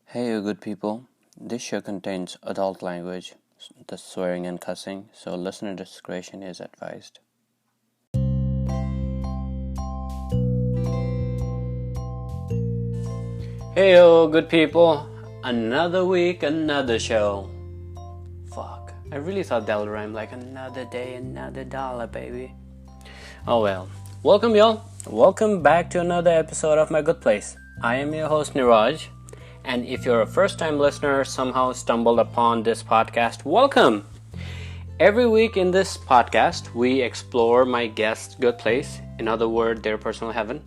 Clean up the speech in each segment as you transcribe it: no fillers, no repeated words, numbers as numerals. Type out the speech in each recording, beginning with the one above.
Hey, you good people. This show contains adult language, the swearing and cussing, so listener discretion is advised. Hey, good people. Another week, another show. Fuck. I really thought that would rhyme like another day, another dollar, baby. Oh well. Welcome, y'all. Welcome back to another episode of My Good Place. I am your host, Niraj. And if you're a first-time listener, somehow stumbled upon this podcast, welcome! Every week in this podcast, we explore my guest's good place, in other words, their personal heaven.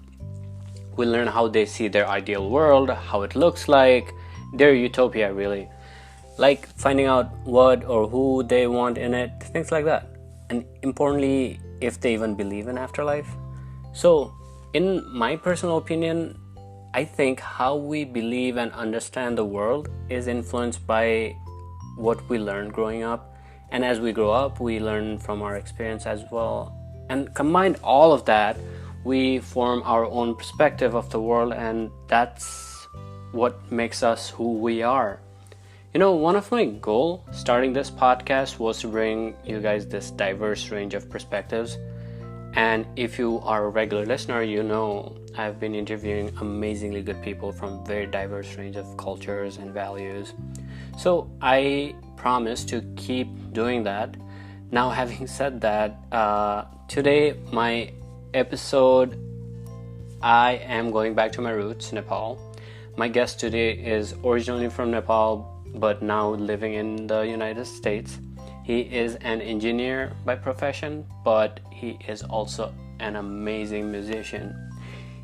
We learn how they see their ideal world, how it looks like, their utopia really. Like finding out what or who they want in it, things like that. And importantly, if they even believe in afterlife. So, in my personal opinion, I think how we believe and understand the world is influenced by what we learned growing up. And as we grow up, we learn from our experience as well. And combine all of that, we form our own perspective of the world, and that's what makes us who we are. You know, one of my goals starting this podcast was to bring you guys this diverse range of perspectives. And if you are a regular listener, you know I've been interviewing amazingly good people from very diverse range of cultures and values. So I promise to keep doing that. Now, having said that, today my episode, I am going back to my roots, Nepal. My guest today is originally from Nepal, but now living in the United States. He is an engineer by profession, but he is also an amazing musician.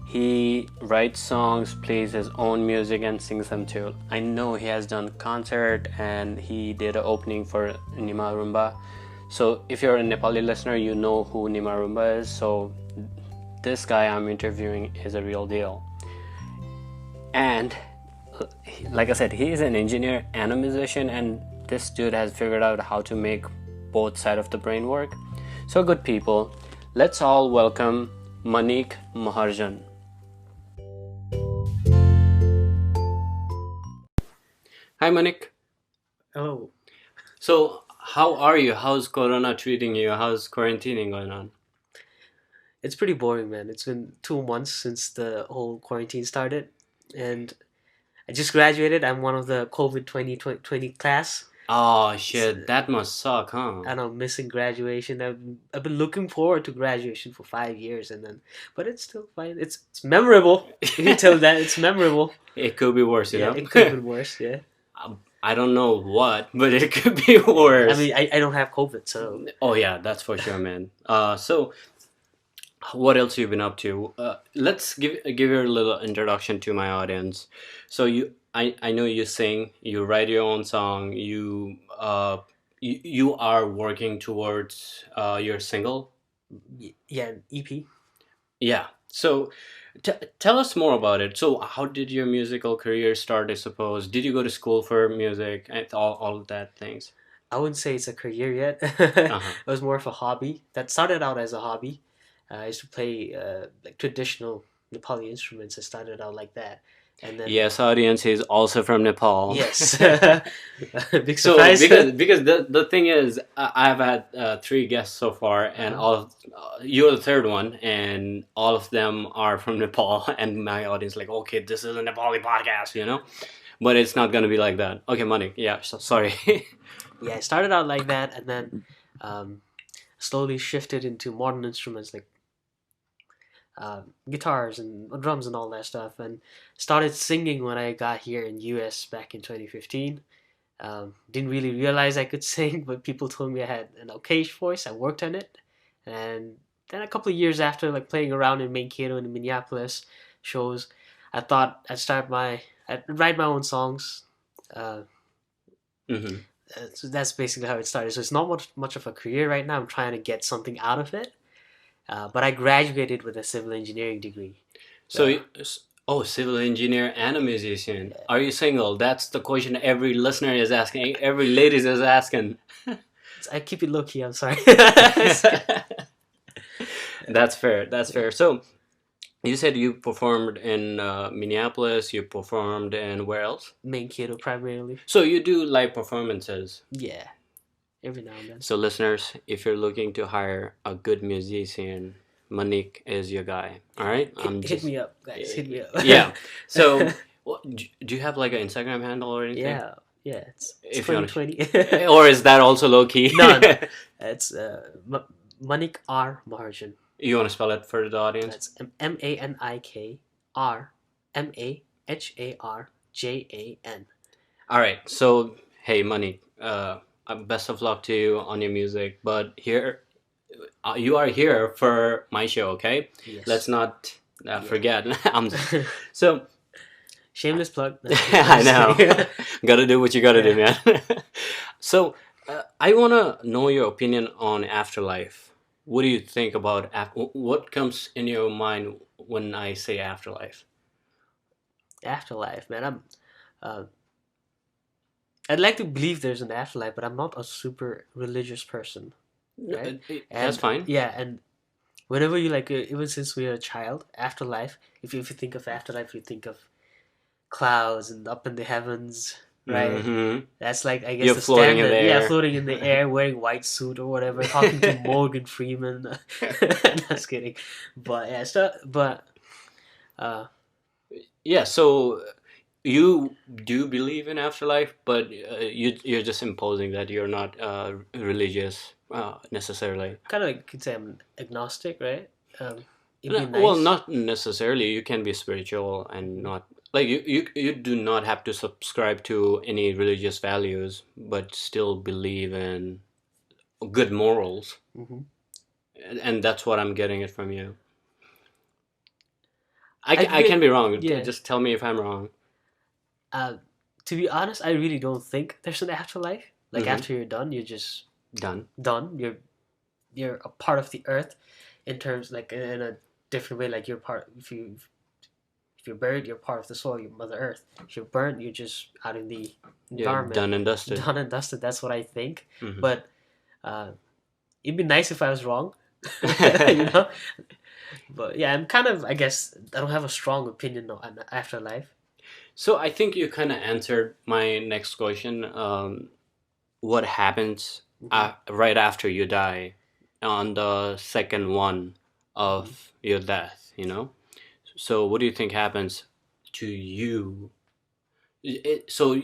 He writes songs, plays his own music, and sings them too. I know he has done concert, and he did an opening for Nima Rumba. So if you're a Nepali listener, you know who Nima Rumba is. So this guy I'm interviewing is a real deal. And like I said, he is an engineer and a musician, and this dude has figured out how to make both sides of the brain work. So good people, let's all welcome Manik Maharjan. Hi Manik. Oh, So how are you? How's Corona treating you? How's quarantining going on? it's pretty boring, man. It's been 2 months since the whole quarantine started, and I just graduated. I'm one of the COVID 2020 class. Oh So, shit, that must suck, huh? and I'm missing graduation. I've been looking forward to graduation for 5 years, but it's still fine. It's memorable. You can tell that it's memorable. It could be worse, you Yeah, know? it could have been worse. Yeah, I don't know what, but it could be I worse. mean, I don't have COVID, so Oh yeah, that's for sure, man. So what else you've been up to? Let's give you a little introduction to my audience. So I know you sing, you write your own song, you are working towards your single. yeah, EP. Yeah. So tell us more about it. So how did your musical career start? I suppose. Did you go to school for music and all of that things? I wouldn't say it's a career yet. Uh huh. It was more of a hobby. That started out as a hobby. I used to play like traditional Nepali instruments. I started out like that, and then Yes, audience is also from Nepal. yes, big So surprise. because the thing is, I've had three guests so far, and Uh-huh. all of you're the third one, and all of them are from Nepal, and my audience like, okay, this is a Nepali podcast, you know, but it's not gonna be like that. Okay, Manik, yeah, sorry. Yeah, I started out like that, and then um, slowly shifted into modern instruments like guitars and drums and all that stuff, and started singing when I got here in US back in 2015. Didn't really realize I could sing, but people told me I had an okay voice. I worked on it, and then a couple of years after, like playing around in Mankato and Minneapolis shows, I thought I'd write my own songs. Uh, Hmm. so that's basically how it started. So it's not much of a career right now. I'm trying to get something out of it. But I graduated with a civil engineering degree. So, So oh, civil engineer and a musician. Are you single? That's the question every listener is asking. Every ladies is asking. I keep it low key. I'm sorry. That's fair. That's fair. So, You said you performed in Minneapolis. You performed in where else? Mankato primarily. So you do live performances. Yeah, every now and then. So listeners, if you're looking to hire a good musician, Manik is your guy. All right, Hit me up, guys. Hit me up. Yeah. So, do you have like an Instagram handle or anything? Yeah, yeah. It's If you wanna- 2020. Or is that also low key? No, no. It's Manik R Maharjan. You want to spell it for the audience? That's ManikRMaharjan. All right. So, hey, Manik. Best of luck to you on your music. But here, you are here for my show. Okay. Yes. Let's not forget. So. Shameless plug. I know. Gotta do what you gotta do, man. So, I wanna know your opinion on afterlife. What do you think about what comes in your mind when I say afterlife? Afterlife, man. I'd like to believe there's an afterlife, but I'm not a super religious person. Right? That's fine. Yeah, and whenever you even since we were a child, afterlife. If you think of afterlife, you think of clouds and up in the heavens, right? Mm-hmm. That's like I guess You're the floating standard. in the air. Yeah, floating in the air, wearing white suit or whatever, talking to Morgan Freeman. Just kidding, but yeah, Yeah. So you do believe in afterlife, but you're just imposing that you're not religious necessarily. kind of like, could say I'm agnostic, right? It'd be Well, nice. not necessarily. You can be spiritual and not like you do not have to subscribe to any religious values, but still believe in good morals. Hmm. And that's what I'm getting it from you. I've I can been- be wrong. yeah. Just tell me if I'm wrong. To be honest, I really don't think there's an afterlife. Like Mhm. after you're done, you're just Done. done. You're a part of the earth, in terms like in a different way. Like you're part. If you're buried, you're part of the soil. You're Mother Earth. If you're burnt, you're just out in the Yeah, environment. done and dusted. Done and dusted. That's what I think. Mhm. But it'd be nice if I was wrong. You know. But yeah, I'm kind of. I guess I don't have a strong opinion on afterlife. So I think you kind of answered my next question. What happens right after you die on the second one of your death, you know? So what do you think happens to you? So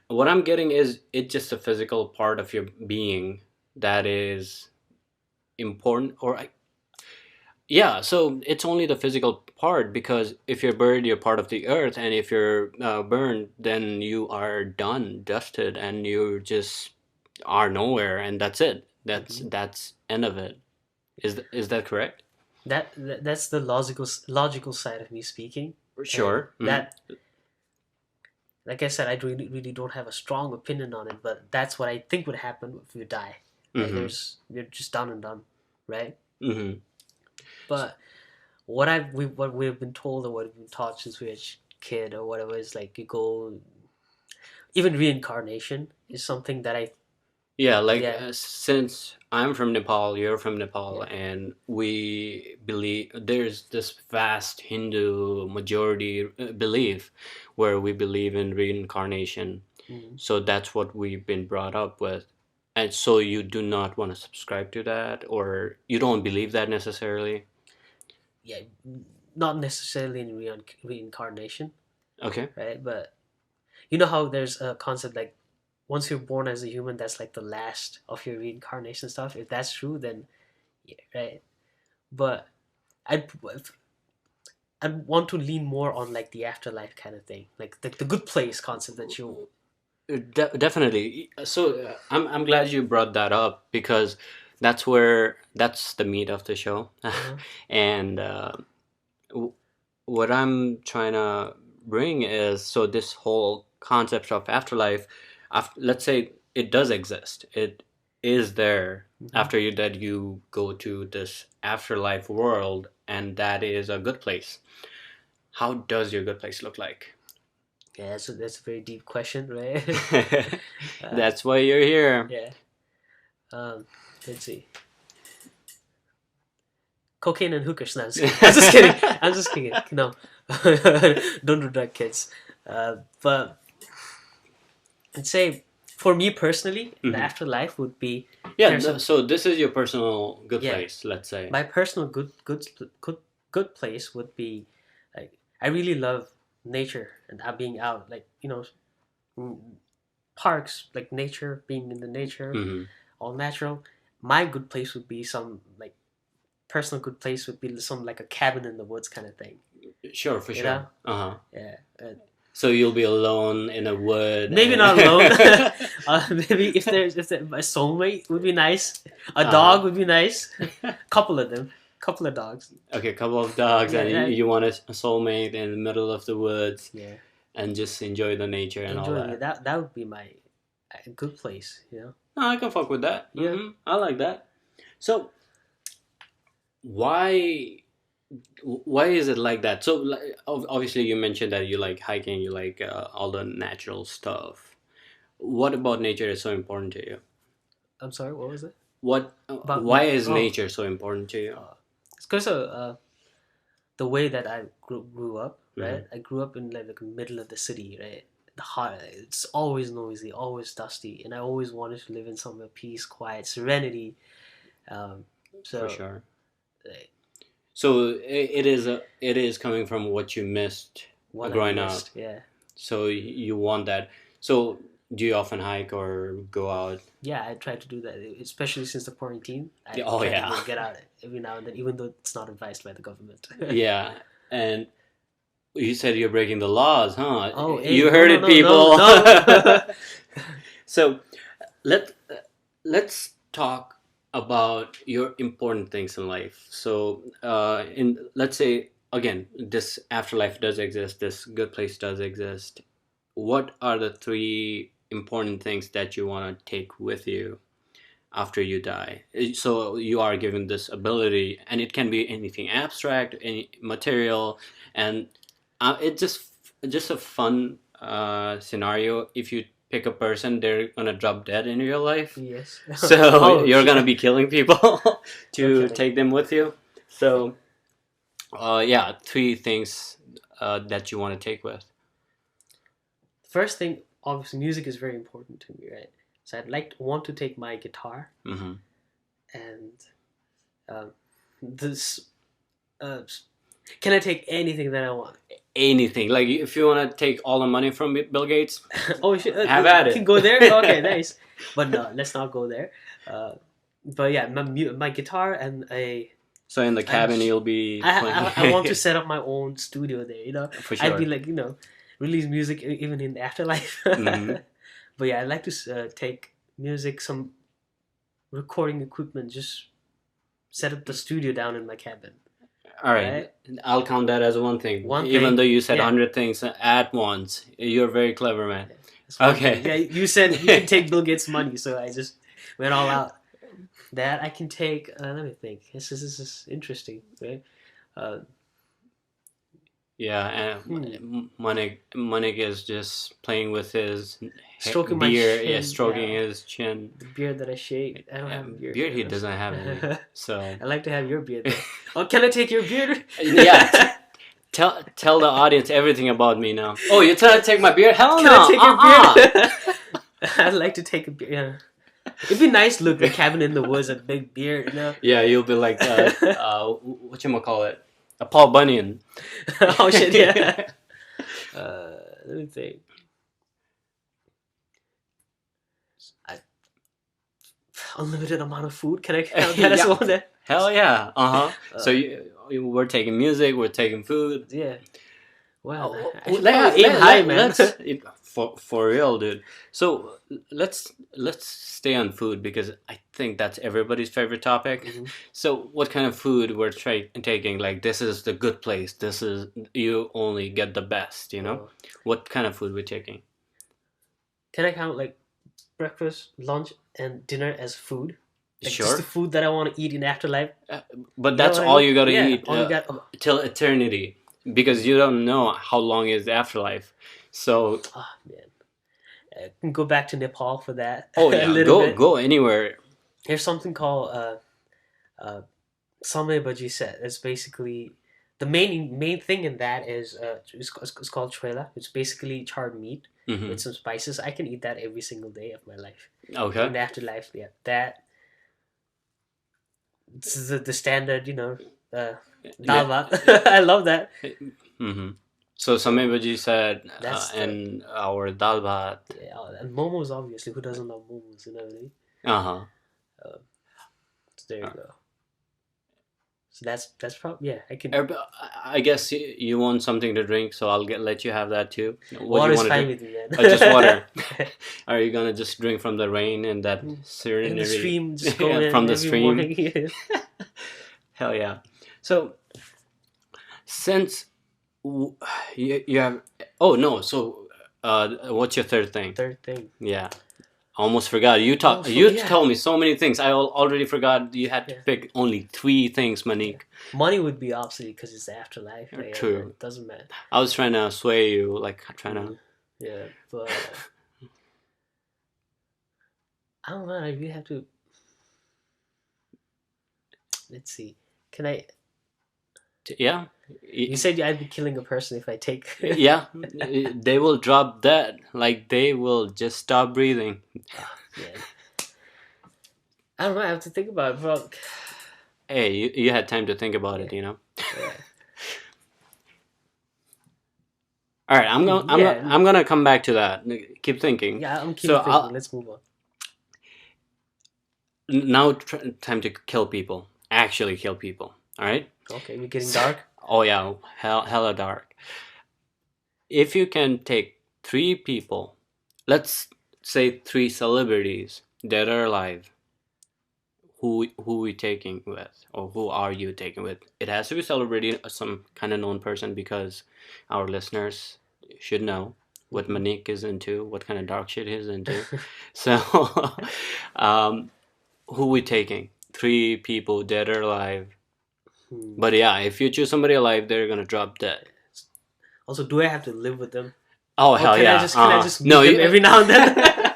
what I'm getting is it's just a physical part of your being that is important, yeah, so it's only the physical part because if you're buried, you're part of the earth, and if you're burned, then you are done, dusted, and you just are nowhere, and that's it. That's end of it. Is that correct? That's the logical side of me speaking. Sure. And that, like I said, I really don't have a strong opinion on it, but that's what I think would happen if you die. Like you're just done and done, right? Mm-hmm. But what we've been told or what we've been taught since we were a kid or whatever is like you go. Even reincarnation is something that I. Yeah, like Yeah. since I'm from Nepal, you're from Nepal, Yeah. and we believe there's this vast Hindu majority belief where we believe in reincarnation. Mhm. So that's what we've been brought up with. And so you do not want to subscribe to that, or you don't believe that necessarily? Yeah, not necessarily in reincarnation, Okay. right? But you know how there's a concept like once you're born as a human, that's like the last of your reincarnation stuff. If that's true, then yeah, right. But I'd I'd want to lean more on like the afterlife kind of thing, like the good place concept that you. Definitely. So I'm glad you brought that up because that's the meat of the show. And what I'm trying to bring is so this whole concept of afterlife, let's say it does exist. It is there. After you dead, you go to this afterlife world, and that is a good place. How does your good place look like? Yeah, that's a very deep question, right? That's why you're here. Yeah. Let's see. cocaine and hookers. No, I'm just kidding. I'm just kidding. No, don't do that, kids. But I'd say for me personally, the Mhm. afterlife would be Yeah. there's a So this is your personal good Yeah. place, let's say. my personal good place would be like I really love nature and being out, like mm, parks, like nature, being in the nature, Hmm. all natural. My good place would be some like personal good place would be some like a cabin in the woods kind of thing. Sure, for You sure. know? Uh huh. Yeah. So you'll be alone in a wood. Maybe and- not alone. Maybe if there, a soulmate would be nice. A Uh-huh. dog would be nice. Couple of them. Couple of dogs. Okay, a couple of dogs, Yeah, and yeah. you want a soulmate in the middle of the woods, Yeah. and just enjoy the nature and all Enjoying that. it. That would be my good place. No, I can fuck with that. Yeah. I like that. So why is it like that? So like, obviously you mentioned that you like hiking, you like all the natural stuff. What about nature is so important to you? I'm sorry. What was it? What? About Why is oh, nature so important to you? it's because of the way that I grew up. Right. Mhm. I grew up in like the middle of the city. Right. The heart. It's always noisy, always dusty, and I always wanted to live in somewhere peace, quiet, serenity. Um, For so sure. like, So it is coming from what you missed what I growing up. missed. Yeah. So you want that. So do you often hike or go out? Yeah, I try to do that, especially since the quarantine. I Yeah, oh, try yeah. to go get out every now and then, even though it's not advised by the government. Yeah, and you said you're breaking the laws, huh? Oh, hey, You no, heard no, it, no, people. no. So let let's talk about your important things in life. So in let's say again, this afterlife does exist. This good place does exist. What are the three important things that you want to take with you after you die? So you are given this ability, and it can be anything abstract, any material, and it's just a fun scenario. If you pick a person, they're gonna drop dead in your life. Yes. So Oh, you're shit. gonna be killing people to kidding. take them with you. So yeah, three things that you want to take with. First thing, obviously, music is very important to me, right? So want to take my guitar Hmm. and this. Can I take anything that I want? Anything, like if you want to take all the money from Bill Gates, Oh shit! Have at I it. can go there. Okay, nice. But no, let's not go there. But yeah, my guitar and so in the cabin sh- you'll be playing. I want to set up my own studio there. For I'd sure. be like release music even in the afterlife. Mhm. But yeah, I'd like to take music, some recording equipment, just set up the studio down in my cabin. All right, I'll count that as one thing. One Even thing, though you said yeah. 100 things at once, you're very clever, man. That's one Okay. thing. Yeah, you said you can take Bill Gates' money, so I just went all out. That I can take. Let me think. This is interesting, right? Yeah, and Manik is just playing with his Stroking my beard, yeah, chin, stroking yeah. his chin. The beard that I shave. I don't have a beard. Beard he doesn't have any, so I like to have your beard. Though. Oh, can I take your beard? yeah. Tell the audience everything about me now. Oh, you're trying to take my beard? Hell Can no! I take your beard? I'd like to take a beard. Yeah. It'd be nice look, a cabin in the woods, a big beard, Yeah, you'll be like whatchamacallit? A Paul Bunyan. Oh shit! Yeah. Let me think. Unlimited amount of food. Can I count that as Yeah. one? There? Hell yeah. So we're taking music, we're taking food. Yeah. Wow. Oh, I should probably aim high, man. For real, dude. So let's stay on food because I think that's everybody's favorite topic. Mhm. So what kind of food we're taking? Like this is the good place. This is you only get the best. Oh. What kind of food we're taking? Can I count like breakfast, lunch, and dinner as food? Like Sure. just the food that I want to eat in afterlife. But that's what I all mean? you gotta Yeah, eat all you got. till eternity because you don't know how long is the afterlife. So Oh man, I can go back to Nepal for that. oh a yeah, little bit. go anywhere. There's something called Samay bhaji set. It's basically the main thing in that is it's called chuela. It's basically charred meat with some spices. I can eat that every single day of my life. Okay. In the afterlife, yeah, that this is the standard, dal bhat. I love that. Mm-hmm. So Samay Bhaji said That's in our dal bhat. Yeah, and momos, obviously. Who doesn't love momos? You know what I mean? Uh-huh. So there you go. So that's probably, yeah. I can. I guess you want something to drink, so I'll let you have that too. What Water do is you want fine to with me, man. drink? Just water. Are you gonna just drink from the rain and that serenity? In the stream, just go in from the every stream. morning. Hell yeah! So since you have, oh no, so what's your third thing? Third thing. Yeah. Almost forgot. You told me so many things. I already forgot you had to pick only 3 things, Manik. Money would be obsolete because it's the afterlife. Right? True. It doesn't matter. I was trying to sway you, like trying to. Yeah, but I don't know. I really have to. Let's see. Can I? Yeah. You said I'd be killing a person if I take. Yeah, they will drop dead. Like they will just stop breathing. Yeah. I don't know. I have to think about it. Bro. Hey, you had time to think about it, you know. Yeah. All right, I'm gonna come back to that. Keep thinking. Yeah, I'm keep thinking. Let's move on. Now, time to kill people. Actually, kill people. All right. Okay, we're getting dark. Oh yeah, hella dark. If you can take 3 people, let's say 3 celebrities dead or alive, who we taking with, or who are you taking with? It has to be celebrity, some kind of known person, because our listeners should know what Manik is into, what kind of dark shit he's into. So, who we taking? 3 people dead or alive. But yeah, if you choose somebody alive, they're gonna drop dead. Also, do I have to live with them? Oh hell can yeah! Can I just meet them every now and then?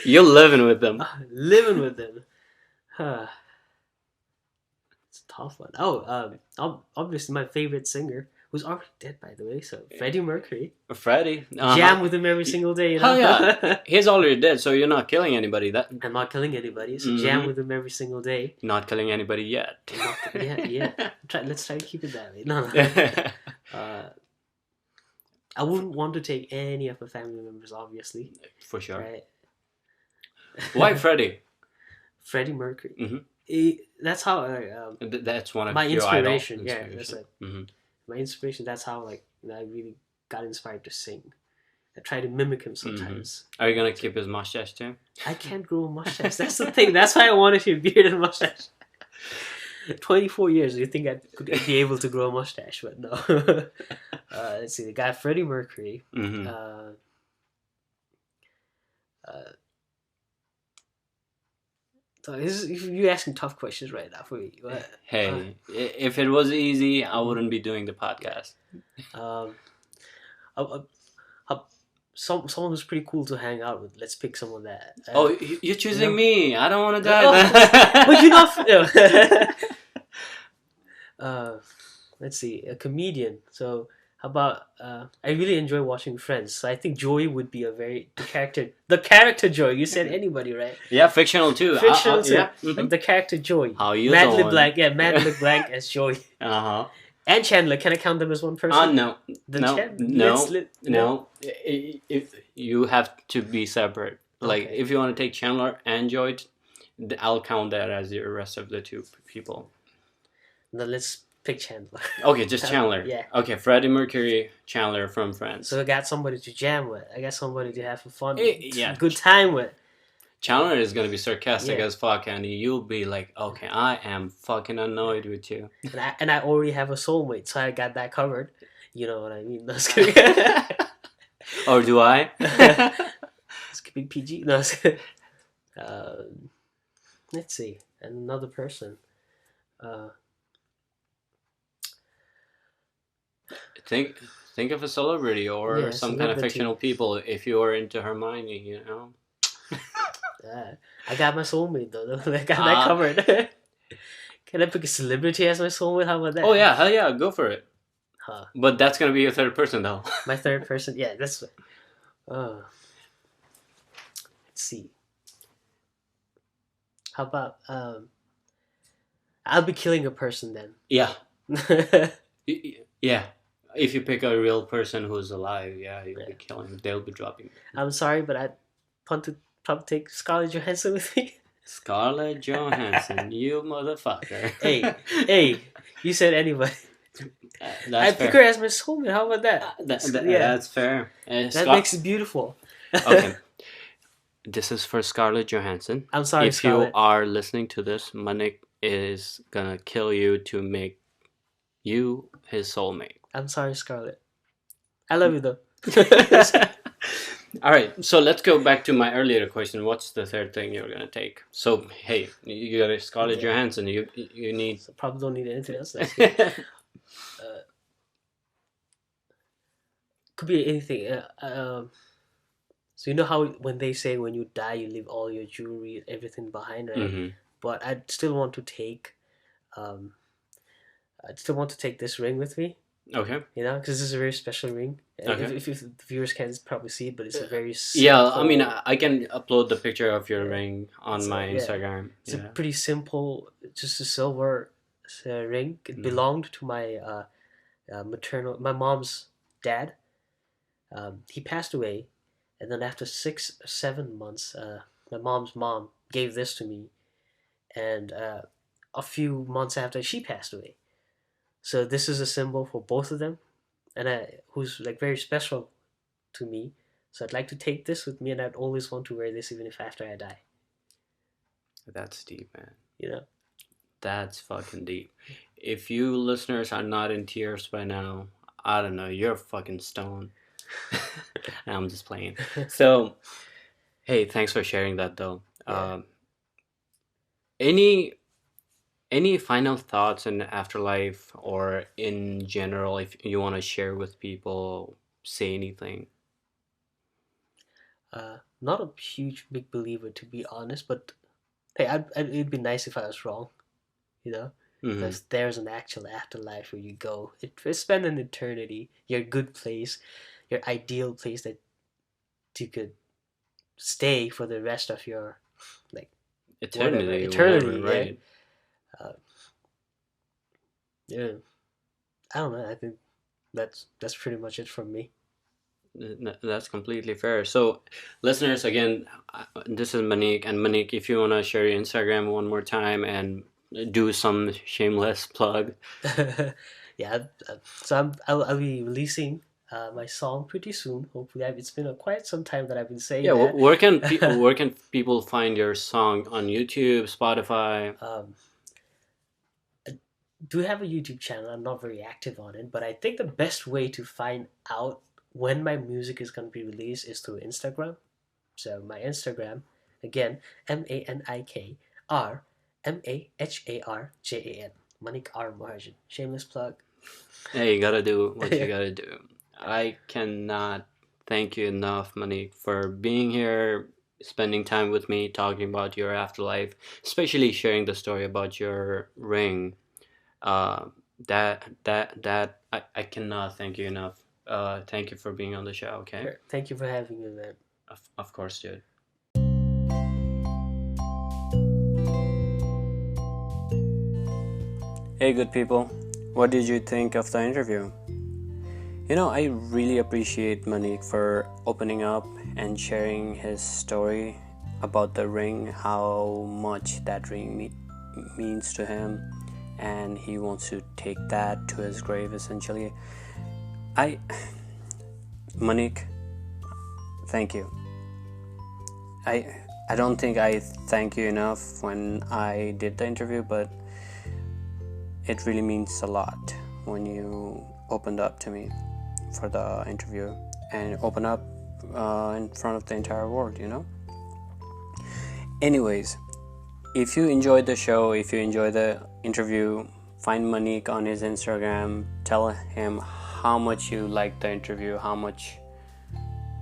You're living with them. Living with them. It's a tough one. Oh, obviously my favorite singer, who's already dead by the way. So Freddie Mercury. Freddie. Jam with him every single day. You know? Hell yeah! He's already dead, so you're not killing anybody. I'm not killing anybody. So jam with him every single day. Not killing anybody yet. Yeah. Let's try to keep it that way. No. I wouldn't want to take any of my family members, obviously. For sure. Right? Why Freddie? Freddie Mercury. Mm-hmm. That's how that's one of my your inspiration. idol. Yeah, that's it. My inspiration. That's how I really got inspired to sing. I try to mimic him sometimes. Are you gonna keep his mustache too? I can't grow a mustache. That's the thing. That's why I wanted a beard and mustache. 24 years. You think I could be able to grow a mustache? But no. Let's see. The guy Freddie Mercury. So you're asking tough questions right now for me. Hey, if it was easy, I wouldn't be doing the podcast. Someone who's pretty cool to hang out with. Let's pick someone that. You're choosing me. I don't want to die. But you're not. Let's see, a comedian. So how about? I really enjoy watching Friends. So I think Joey would be the character Joey. You said anybody, right? Yeah, fictional too. Fictional too. Yeah. Like the character Joey. How you Matt doing? LeBlanc. Yeah, Matt LeBlanc as Joey. And Chandler. Can I count them as one person? No. No. If you have to be separate. Like if you want to take Chandler and Joy, I'll count that as the rest of the 2 people. Then let's pick Chandler. Okay, just Chandler. Yeah. Okay, Freddie Mercury, Chandler from Friends. So I got somebody to jam with. I got somebody to have fun, good time with. Chandler is gonna be sarcastic as fuck, and you'll be like, "Okay, I am fucking annoyed with you." And I already have a soulmate, so I got that covered. You know what I mean? Or do I? It's gonna be PG. No. Let's see, another person. Think of a celebrity or some kind of fictional people if you are into Hermione, you know. I got my soulmate though. I got that covered. Can I pick a celebrity as my soulmate? How about that? Oh yeah, hell yeah, go for it. Huh. But that's gonna be your third person though. My third person? Yeah, that's... let's see. How about... I'll be killing a person then. Yeah. Yeah. If you pick a real person who's alive, yeah, you'll be killing. They'll be dropping. I'm sorry, but I want to probably take Scarlett Johansson with me. Scarlett Johansson, you motherfucker. Hey, you said anybody. I pick her as my soulmate. How about that? That's fair. That makes it beautiful. Okay. This is for Scarlett Johansson. I'm sorry, if Scarlett. you are listening to this, Manik is gonna kill you to make you his soulmate. I'm sorry, Scarlett. I love you though. All right, so let's go back to my earlier question. What's the third thing you're gonna take? So hey, you got a Scarlett Johansson. You need. So probably don't need anything else. Could be anything. So you know how when they say when you die you leave all your jewelry, everything behind, right? Mm-hmm. But I'd still want to take, this ring with me. Okay. You know, because this is a very special ring. Okay. If the viewers can't probably see it, but it's a very yeah. I mean, I can upload the picture of your ring on my yeah. Instagram. It's a pretty simple, just a silver ring. It belonged to my my mom's dad. He passed away, and then after 6 or 7 months, my mom's mom gave this to me, and a few months after she passed away. So this is a symbol for both of them, and who's like very special to me. So I'd like to take this with me, and I'd always want to wear this even if after I die. That's deep, man. You know? That's fucking deep. If you listeners are not in tears by now, I don't know, you're fucking stoned. I'm just playing. So, hey, thanks for sharing that though. Yeah. Any final thoughts in afterlife or in general, if you want to share with people, say anything? Not a huge big believer, to be honest, but hey, it'd be nice if I was wrong, you know? Mm-hmm. Because there's an actual afterlife where you go. Spend an eternity, your good place, your ideal place that you could stay for the rest of your eternity, whatever, right? Yeah. I don't know. I think that's pretty much it from me. That's completely fair. So, listeners, again, this is Manik, and Manik, if you want to share your Instagram one more time and do some shameless plug. Yeah, so I'll be releasing my song pretty soon. Hopefully, it's been quite some time that I've been saying. Yeah, that. where can people find your song on YouTube, Spotify? I do have a YouTube channel. I'm not very active on it, but I think the best way to find out when my music is going to be released is through Instagram. So my Instagram, again, MANIKRMAHARJAN, Manik R Maharjan. Shameless plug. Hey, you gotta do what you gotta do. I cannot thank you enough, Manik, for being here, spending time with me, talking about your afterlife, especially sharing the story about your ring. I cannot thank you enough. Thank you for being on the show. Okay. Sure. Thank you for having me, man. Of course, dude. Hey, good people. What did you think of the interview? You know, I really appreciate Manik for opening up and sharing his story about the ring, how much that ring means to him, and he wants to take that to his grave, essentially. Manik, thank you. I don't think I thank you enough when I did the interview, but it really means a lot when you opened up to me for the interview and open up in front of the entire world, you know? Anyways, if you enjoyed the show, if you enjoyed the interview, find Manik on his Instagram, tell him how much you liked the interview, how much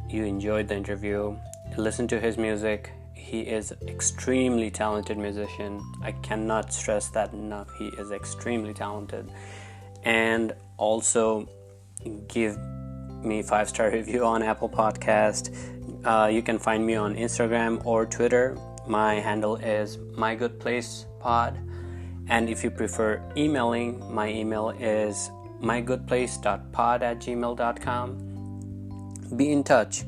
you enjoyed the interview, listen to his music, he is extremely talented musician. I cannot stress that enough. He is extremely talented. And also give me 5-star review on Apple Podcast. You can find me on Instagram or Twitter. My handle is mygoodplacepod. And if you prefer emailing, my email is mygoodplace.pod@gmail.com. Be in touch.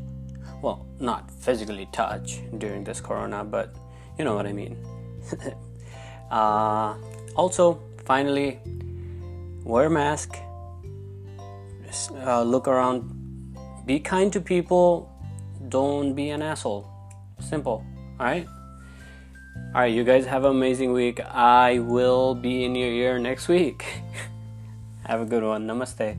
Well, not physically touch during this corona, but you know what I mean. Also, finally, wear a mask. Look around. Be kind to people. Don't be an asshole. Simple. Alright? Alright, you guys have an amazing week. I will be in your ear next week. Have a good one. Namaste.